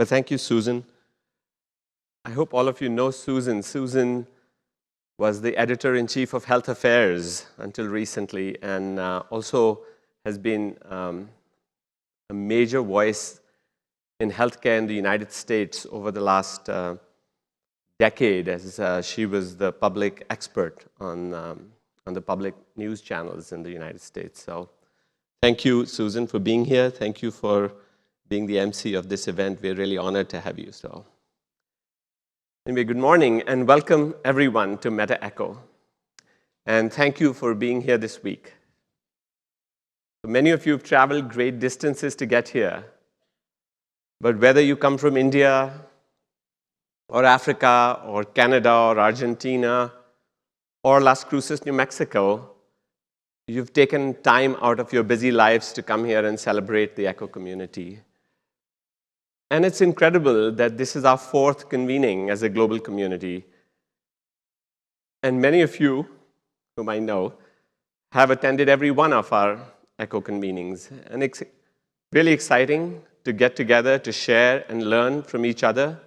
But thank you, Susan. I hope all of you know Susan. Susan was the editor-in-chief of Health Affairs until recently, and also has been a major voice in healthcare in the United States over the last decade, as she was the public expert on the public news channels in the United States. So thank you, Susan, for being here. Thank you for being the MC of this event. We're really honored to have you. So anyway, good morning and welcome everyone to MetaECHO. And thank you for being here this week. Many of you have traveled great distances to get here. But whether you come from India or Africa or Canada or Argentina or Las Cruces, New Mexico, you've taken time out of your busy lives to come here and celebrate the ECHO community. And it's incredible that this is our fourth convening as a global community. And many of you, whom I know, have attended every one of our ECHO convenings. And it's really exciting to get together, to share and learn from each other,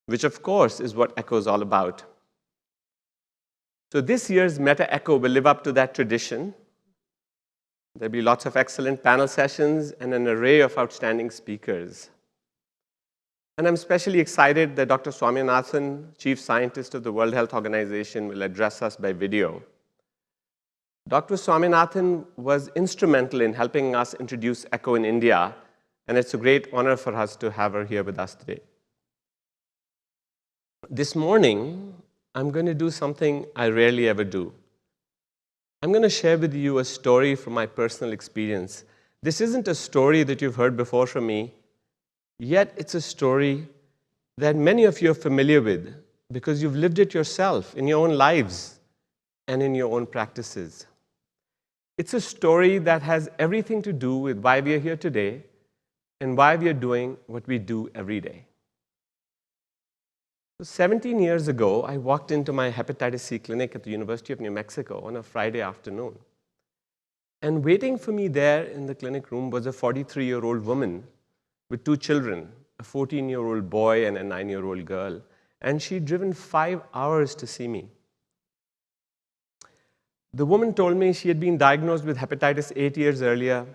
which of course is what ECHO is all about. So this year's MetaECHO will live up to that tradition. There'll be lots of excellent panel sessions and an array of outstanding speakers. And I'm especially excited that Dr. Swaminathan, Chief Scientist of the World Health Organization, will address us by video. Dr. Swaminathan was instrumental in helping us introduce ECHO in India, and it's a great honor for us to have her here with us today. This morning, I'm going to do something I rarely ever do. I'm going to share with you a story from my personal experience. This isn't a story that you've heard before from me. Yet it's a story that many of you are familiar with because you've lived it yourself in your own lives and in your own practices. It's a story that has everything to do with why we are here today and why we are doing what we do every day. So 17 years ago, I walked into my hepatitis C clinic at the University of New Mexico on a Friday afternoon. And waiting for me there in the clinic room was a 43-year-old woman with two children, a 14-year-old boy and a 9-year-old girl. And she'd driven 5 hours to see me. The woman told me she had been diagnosed with hepatitis 8 years earlier,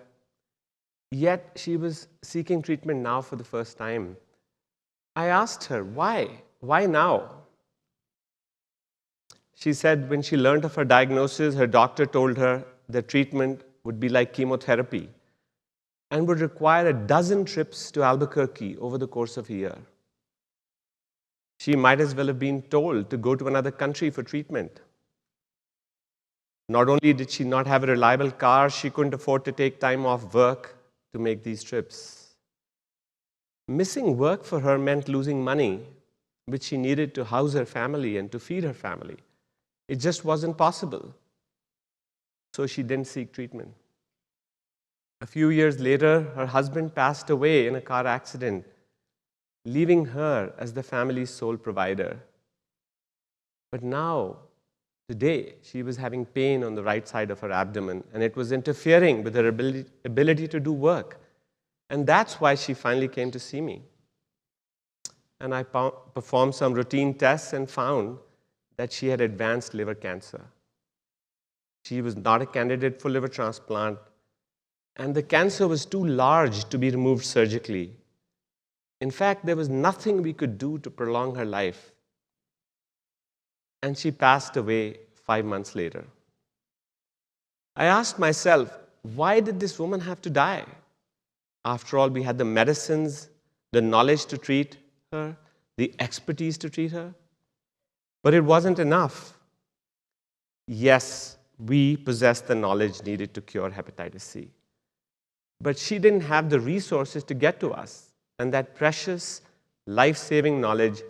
yet she was seeking treatment now for the first time. I asked her, why? Why now? She said when she learned of her diagnosis, her doctor told her the treatment would be like chemotherapy and would require 12 trips to Albuquerque over the course of a year. She might as well have been told to go to another country for treatment. Not only did she not have a reliable car, she couldn't afford to take time off work to make these trips. Missing work for her meant losing money, which she needed to house her family and to feed her family. It just wasn't possible. So she didn't seek treatment. A few years later, her husband passed away in a car accident, leaving her as the family's sole provider. But now, today, she was having pain on the right side of her abdomen, and it was interfering with her ability to do work. And that's why she finally came to see me. And I performed some routine tests and found that she had advanced liver cancer. She was not a candidate for liver transplant, and the cancer was too large to be removed surgically. In fact, there was nothing we could do to prolong her life. And she passed away 5 months later. I asked myself, why did this woman have to die? After all, we had the medicines, the knowledge to treat her, the expertise to treat her. But it wasn't enough. Yes, we possessed the knowledge needed to cure hepatitis C. But she didn't have the resources to get to us. And that precious, life-saving knowledge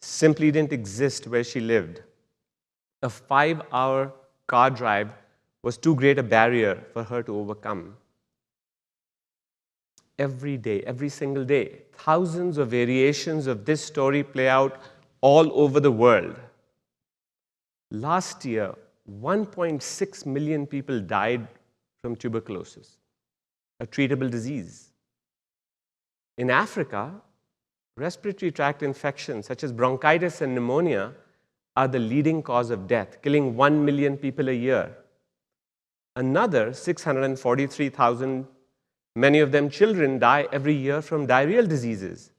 simply didn't exist where she lived. A 5-hour car drive was too great a barrier for her to overcome. Every day, every single day, thousands of variations of this story play out all over the world. Last year, 1.6 million people died from tuberculosis, a treatable disease. In Africa, Respiratory tract infections such as bronchitis and pneumonia are the leading cause of death, killing 1 million people a year. Another 643,000, many of them children, die every year from diarrheal diseases.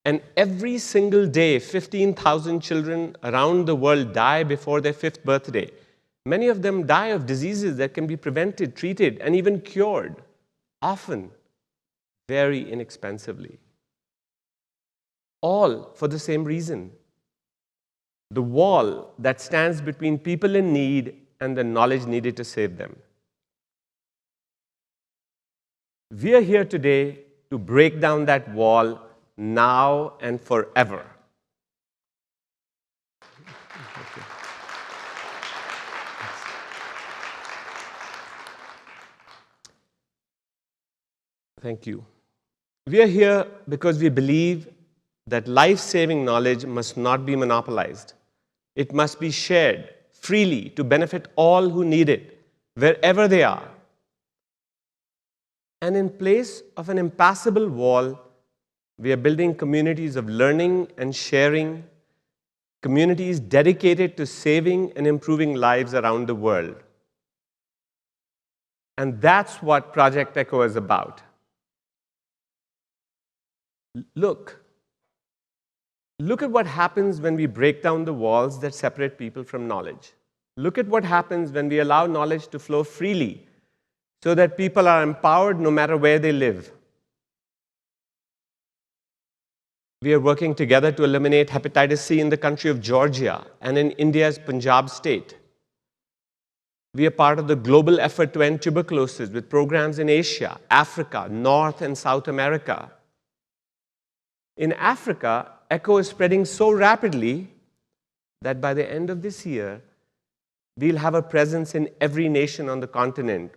And every single day, 15,000 children around the world die before their 5th birthday. Many of them die of diseases that can be prevented, treated, and even cured, often very inexpensively. All for the same reason: the wall that stands between people in need and the knowledge needed to save them. We are here today to break down that wall now and forever. Thank you. We are here because we believe that life-saving knowledge must not be monopolized. It must be shared freely to benefit all who need it, wherever they are. And in place of an impassable wall, we are building communities of learning and sharing, communities dedicated to saving and improving lives around the world. And that's what Project ECHO is about. Look at what happens when we break down the walls that separate people from knowledge. Look at what happens when we allow knowledge to flow freely so that people are empowered no matter where they live. We are working together to eliminate hepatitis C in the country of Georgia and in India's Punjab state. We are part of the global effort to end tuberculosis with programs in Asia, Africa, North and South America. In Africa, ECHO is spreading so rapidly that by the end of this year, we'll have a presence in every nation on the continent,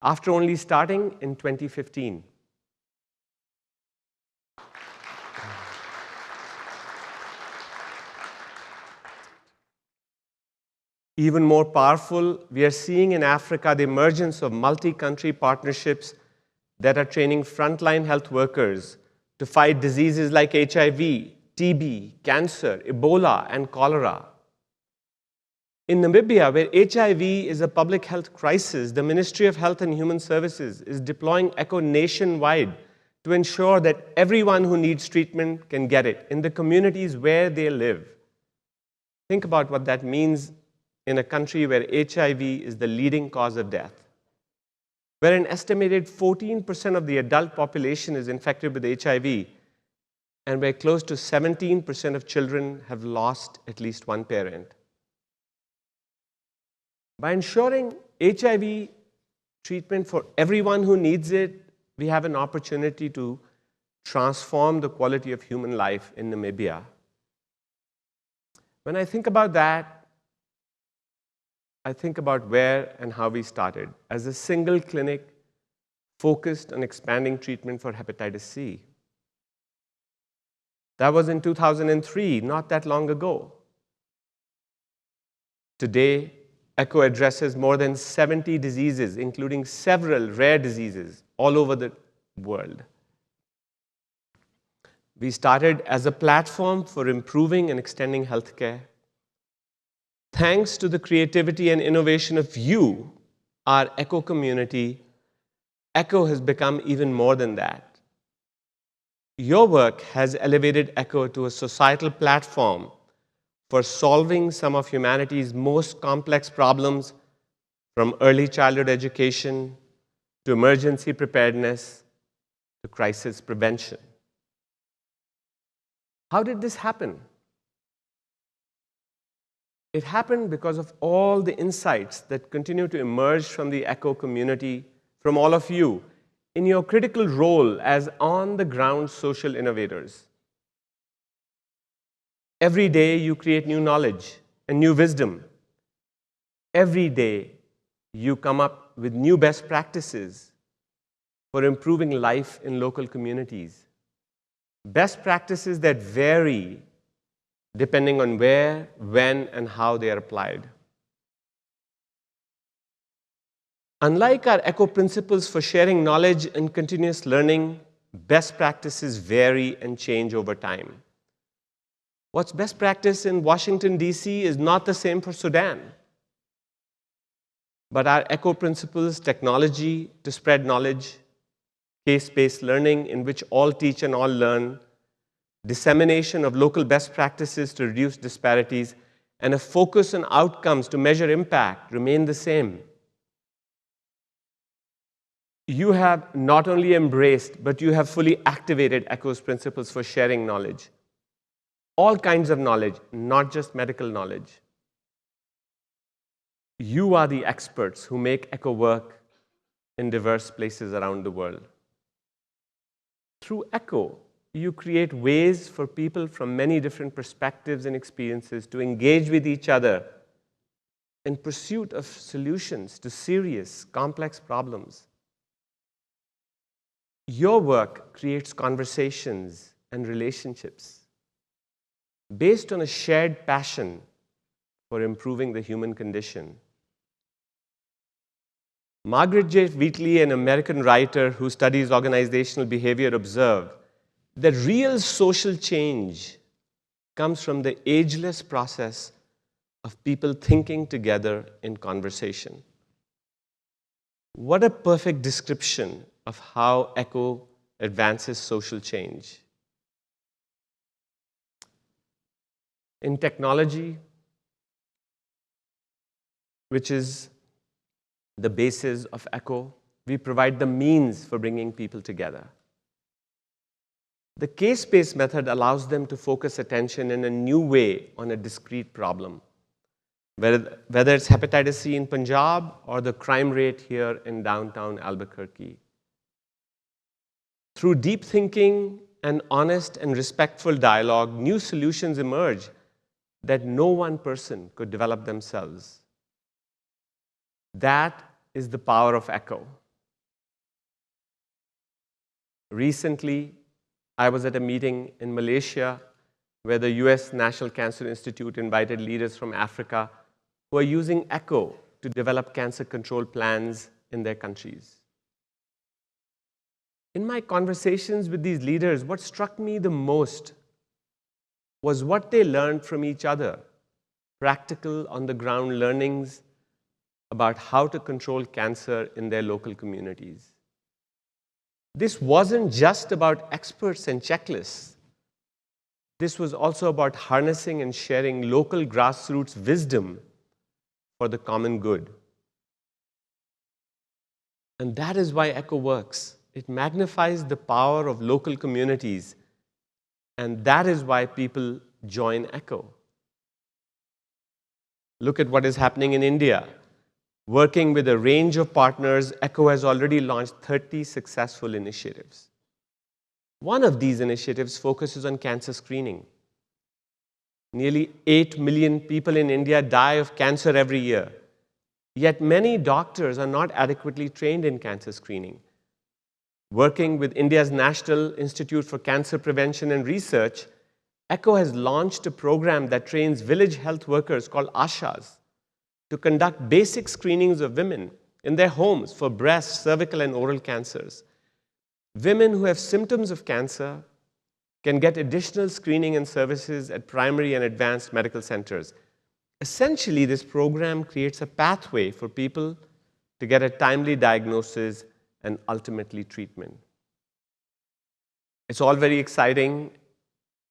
after only starting in 2015. Even more powerful, we are seeing in Africa the emergence of multi-country partnerships that are training frontline health workers to fight diseases like HIV, TB, cancer, Ebola, and cholera. In Namibia, where HIV is a public health crisis, the Ministry of Health and Human Services is deploying ECHO nationwide to ensure that everyone who needs treatment can get it in the communities where they live. Think about what that means in a country where HIV is the leading cause of death, where an estimated 14% of the adult population is infected with HIV, and where close to 17% of children have lost at least one parent. By ensuring HIV treatment for everyone who needs it, we have an opportunity to transform the quality of human life in Namibia. When I think about that, I think about where and how we started as a single clinic focused on expanding treatment for hepatitis C. That was in 2003, not that long ago. Today, ECHO addresses more than 70 diseases, including several rare diseases all over the world. We started as a platform for improving and extending healthcare. Thanks to the creativity and innovation of you, our ECHO community, ECHO has become even more than that. Your work has elevated ECHO to a societal platform for solving some of humanity's most complex problems, from early childhood education to emergency preparedness to crisis prevention. How did this happen? It happened because of all the insights that continue to emerge from the ECHO community, from all of you, in your critical role as on-the-ground social innovators. Every day you create new knowledge and new wisdom. Every day you come up with new best practices for improving life in local communities. Best practices that vary depending on where, when, and how they are applied. Unlike our ECHO principles for sharing knowledge and continuous learning, best practices vary and change over time. What's best practice in Washington, D.C. is not the same for Sudan. But our ECHO principles, technology to spread knowledge, case-based learning in which all teach and all learn, dissemination of local best practices to reduce disparities, and a focus on outcomes to measure impact remain the same. You have not only embraced, but you have fully activated ECHO's principles for sharing knowledge. All kinds of knowledge, not just medical knowledge. You are the experts who make ECHO work in diverse places around the world. Through ECHO, you create ways for people from many different perspectives and experiences to engage with each other in pursuit of solutions to serious, complex problems. Your work creates conversations and relationships based on a shared passion for improving the human condition. Margaret J. Wheatley, an American writer who studies organizational behavior, observed that real social change comes from the ageless process of people thinking together in conversation. What a perfect description of how ECHO advances social change. In technology, which is the basis of ECHO, we provide the means for bringing people together. The case-based method allows them to focus attention in a new way on a discrete problem, whether it's hepatitis C in Punjab or the crime rate here in downtown Albuquerque. Through deep thinking and honest and respectful dialogue, new solutions emerge that no one person could develop themselves. That is the power of ECHO. Recently, I was at a meeting in Malaysia where the US National Cancer Institute invited leaders from Africa who are using ECHO to develop cancer control plans in their countries. In my conversations with these leaders, what struck me the most was what they learned from each other, practical, on-the-ground learnings about how to control cancer in their local communities. This wasn't just about experts and checklists. This was also about harnessing and sharing local grassroots wisdom for the common good. And that is why ECHO works. It magnifies the power of local communities, and that is why people join ECHO. Look at what is happening in India. Working with a range of partners, ECHO has already launched 30 successful initiatives. One of these initiatives focuses on cancer screening. Nearly 8 million people in India die of cancer every year, yet many doctors are not adequately trained in cancer screening. Working with India's National Institute for Cancer Prevention and Research, ECHO has launched a program that trains village health workers called ASHAs to conduct basic screenings of women in their homes for breast, cervical, and oral cancers. Women who have symptoms of cancer can get additional screening and services at primary and advanced medical centers. Essentially, this program creates a pathway for people to get a timely diagnosis and ultimately treatment. It's all very exciting,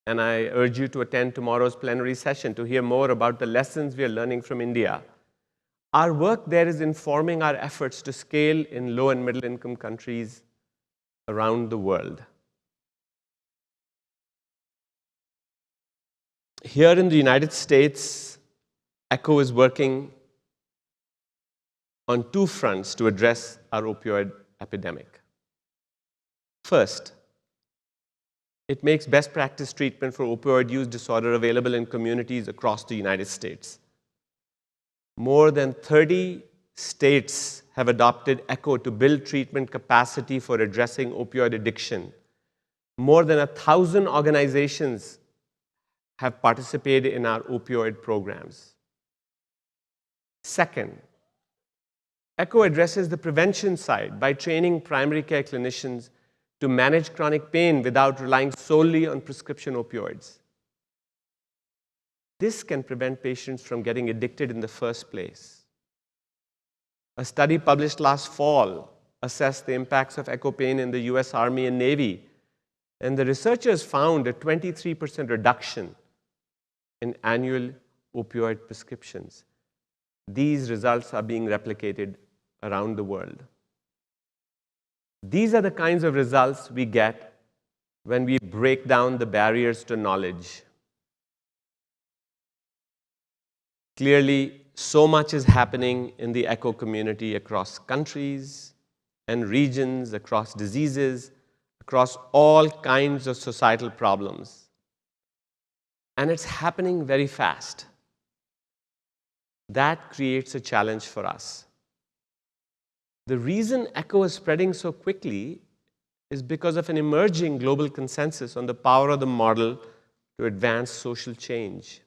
and I urge you to attend tomorrow's plenary session to hear more about the lessons we are learning from India. Our work there is informing our efforts to scale in low and middle income countries around the world. Here in the United States, ECHO is working on two fronts to address our opioid epidemic. First, it makes best practice treatment for opioid use disorder available in communities across the United States. More than 30 states have adopted ECHO to build treatment capacity for addressing opioid addiction. More than 1,000 organizations have participated in our opioid programs. Second, ECHO addresses the prevention side by training primary care clinicians to manage chronic pain without relying solely on prescription opioids. This can prevent patients from getting addicted in the first place. A study published last fall assessed the impacts of echo pain in the US Army and Navy, and the researchers found a 23% reduction in annual opioid prescriptions. These results are being replicated around the world. These are the kinds of results we get when we break down the barriers to knowledge. Clearly, so much is happening in the echo community across countries and regions, across diseases, across all kinds of societal problems. And it's happening very fast. That creates a challenge for us. The reason echo is spreading so quickly is because of an emerging global consensus on the power of the model to advance social change.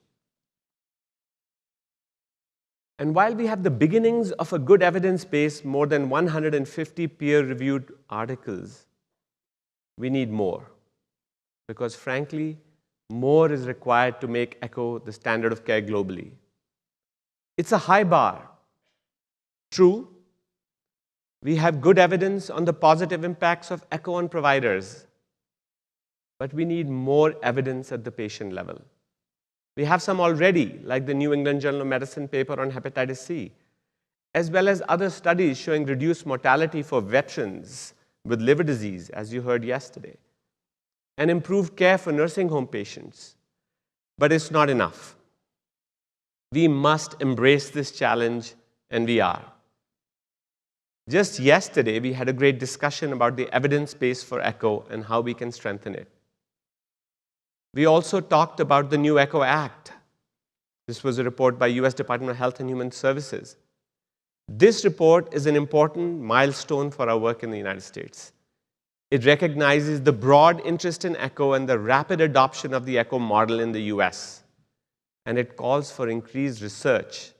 And while we have the beginnings of a good evidence base, more than 150 peer-reviewed articles, we need more. Because frankly, more is required to make echo the standard of care globally. It's a high bar. True, we have good evidence on the positive impacts of echo on providers, but we need more evidence at the patient level. We have some already, like the New England Journal of Medicine paper on hepatitis C, as well as other studies showing reduced mortality for veterans with liver disease, as you heard yesterday, and improved care for nursing home patients. But it's not enough. We must embrace this challenge, and we are. Just yesterday, we had a great discussion about the evidence base for echo and how we can strengthen it. We also talked about the new ECHO Act. This was a report by US Department of Health and Human Services. This report is an important milestone for our work in the United States. It recognizes the broad interest in echo and the rapid adoption of the echo model in the US. And it calls for increased research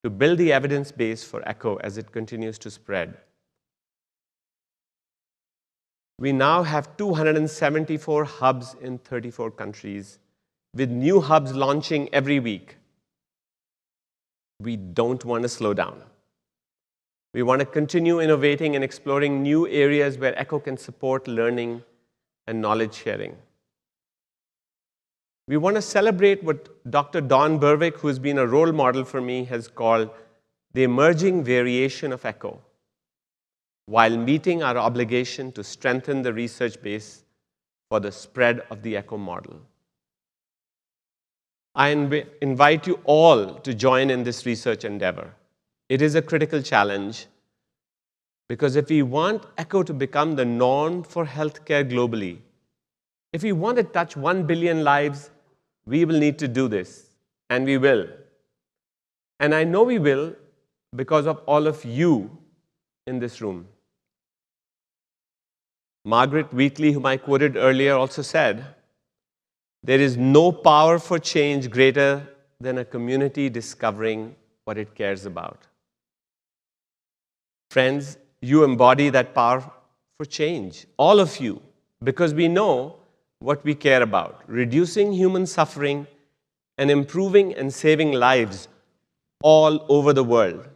to build the evidence base for echo as it continues to spread. We now have 274 hubs in 34 countries, with new hubs launching every week. We don't want to slow down. We want to continue innovating and exploring new areas where echo can support learning and knowledge sharing. We want to celebrate what Dr. Don Berwick, who has been a role model for me, has called the emerging variation of echo, while meeting our obligation to strengthen the research base for the spread of the echo model. I invite you all to join in this research endeavor. It is a critical challenge because if we want echo to become the norm for healthcare globally, if we want to touch 1 billion lives, we will need to do this, and we will. And I know we will because of all of you in this room. Margaret Wheatley, whom I quoted earlier, also said, "There is no power for change greater than a community discovering what it cares about." Friends, you embody that power for change, all of you, because we know what we care about: reducing human suffering and improving and saving lives all over the world.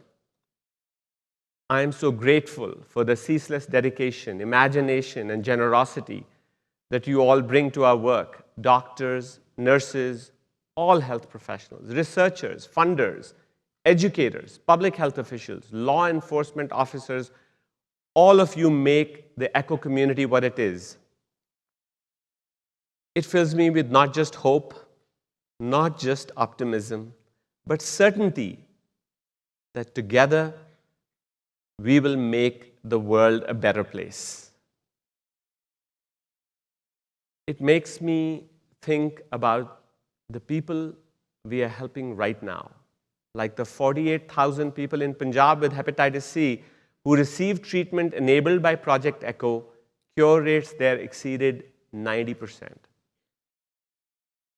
I am so grateful for the ceaseless dedication, imagination, and generosity that you all bring to our work. Doctors, nurses, all health professionals, researchers, funders, educators, public health officials, law enforcement officers, all of you make the echo community what it is. It fills me with not just hope, not just optimism, but certainty that together we will make the world a better place. It makes me think about the people we are helping right now, like the 48,000 people in Punjab with hepatitis C who received treatment enabled by Project ECHO. Cure rates there exceeded 90%.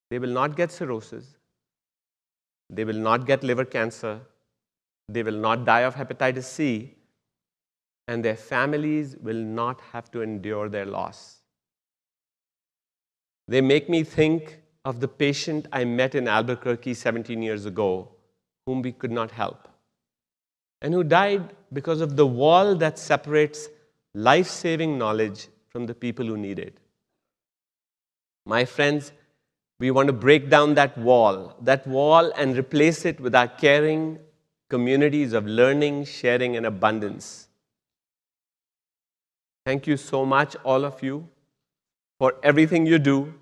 They will not get cirrhosis. They will not get liver cancer. They will not die of hepatitis C. and their families will not have to endure their loss. They make me think of the patient I met in Albuquerque 17 years ago, whom we could not help, and who died because of the wall that separates life-saving knowledge from the people who need it. My friends, we want to break down that wall and replace it with our caring communities of learning, sharing, and abundance. Thank you so much, all of you, for everything you do.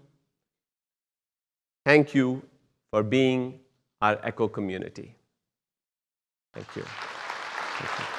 Thank you for being our ECHO community. Thank you. Thank you.